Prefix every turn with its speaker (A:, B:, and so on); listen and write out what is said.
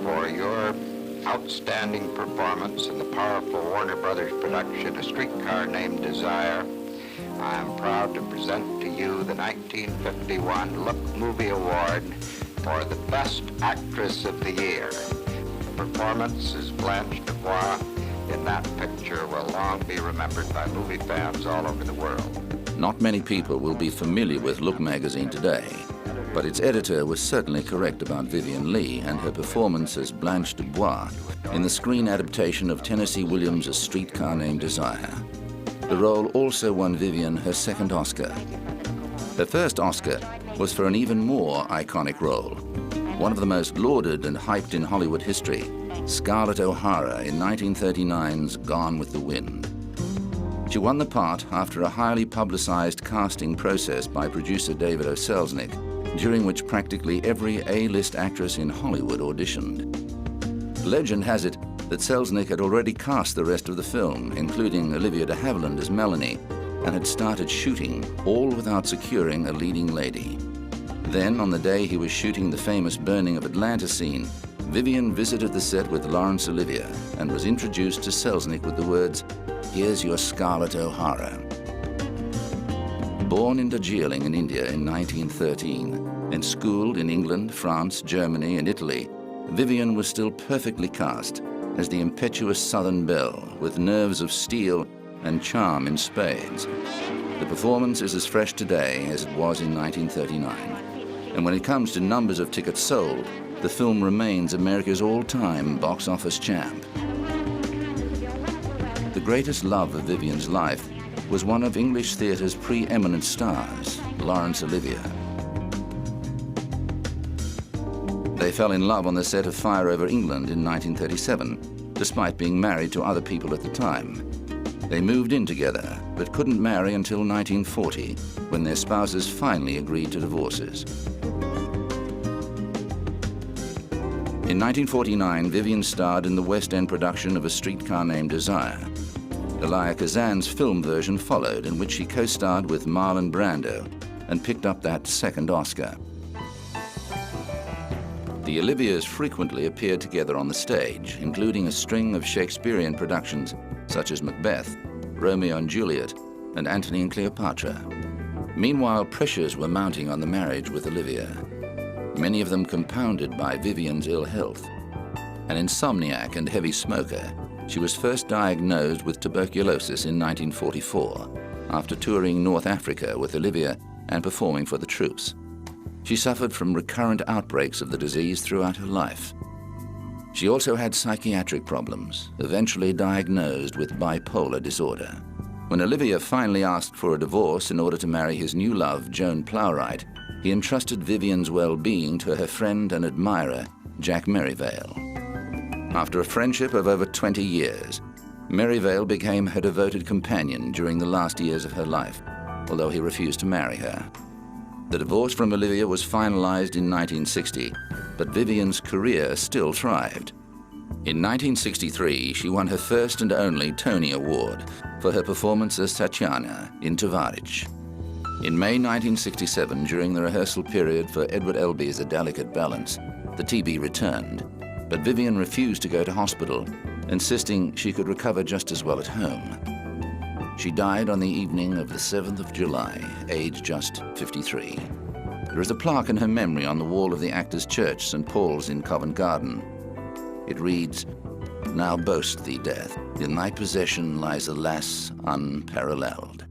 A: for your outstanding performance in the powerful Warner Brothers production, A Streetcar Named Desire. I am proud to present to you the 1951 Look Movie Award for the Best Actress of the Year. The performance as Blanche Dubois in that picture will long be remembered by movie fans all over the world.
B: Not many people will be familiar with Look magazine today, but its editor was certainly correct about Vivien Leigh and her performance as Blanche Dubois in the screen adaptation of Tennessee Williams' A Streetcar Named Desire. The role also won Vivien her second Oscar. Her first Oscar was for an even more iconic role, one of the most lauded and hyped in Hollywood history, Scarlett O'Hara in 1939's Gone with the Wind. She won the part after a highly publicized casting process by producer David O. Selznick, during which practically every A-list actress in Hollywood auditioned. Legend has it that Selznick had already cast the rest of the film, including Olivia de Havilland as Melanie, and had started shooting, all without securing a leading lady. Then, on the day he was shooting the famous burning of Atlanta scene, Vivien visited the set with Laurence Olivier and was introduced to Selznick with the words, "Here's your Scarlett O'Hara." Born in Darjeeling in India in 1913 and schooled in England, France, Germany, and Italy, Vivien was still perfectly cast as the impetuous Southern belle with nerves of steel and charm in spades. The performance is as fresh today as it was in 1939. And when it comes to numbers of tickets sold, the film remains America's all-time box office champ. The greatest love of Vivien's life was one of English theatre's preeminent stars, Laurence Olivier. They fell in love on the set of Fire Over England in 1937, despite being married to other people at the time. They moved in together, but couldn't marry until 1940, when their spouses finally agreed to divorces. In 1949, Vivien starred in the West End production of A Streetcar Named Desire. Elia Kazan's film version followed, in which she co-starred with Marlon Brando and picked up that second Oscar. The Oliviers frequently appeared together on the stage, including a string of Shakespearean productions such as Macbeth, Romeo and Juliet, and Antony and Cleopatra. Meanwhile, pressures were mounting on the marriage with Olivier, many of them compounded by Vivien's ill health. An insomniac and heavy smoker, she was first diagnosed with tuberculosis in 1944 after touring North Africa with Olivier and performing for the troops. She suffered from recurrent outbreaks of the disease throughout her life. She also had psychiatric problems, eventually diagnosed with bipolar disorder. When Olivier finally asked for a divorce in order to marry his new love, Joan Plowright, he entrusted Vivien's well-being to her friend and admirer, Jack Merivale. After a friendship of over 20 years, Merivale became her devoted companion during the last years of her life, although he refused to marry her. The divorce from Olivier was finalized in 1960, but Vivien's career still thrived. In 1963, she won her first and only Tony Award for her performance as Tatiana in Tovarich. In May 1967, during the rehearsal period for Edward Elby's A Delicate Balance, the TB returned, but Vivien refused to go to hospital, insisting she could recover just as well at home. She died on the evening of the 7th of July, aged just 53. There is a plaque in her memory on the wall of the Actors' Church, St. Paul's in Covent Garden. It reads, "Now boast thee, death, in thy possession lies a lass unparalleled."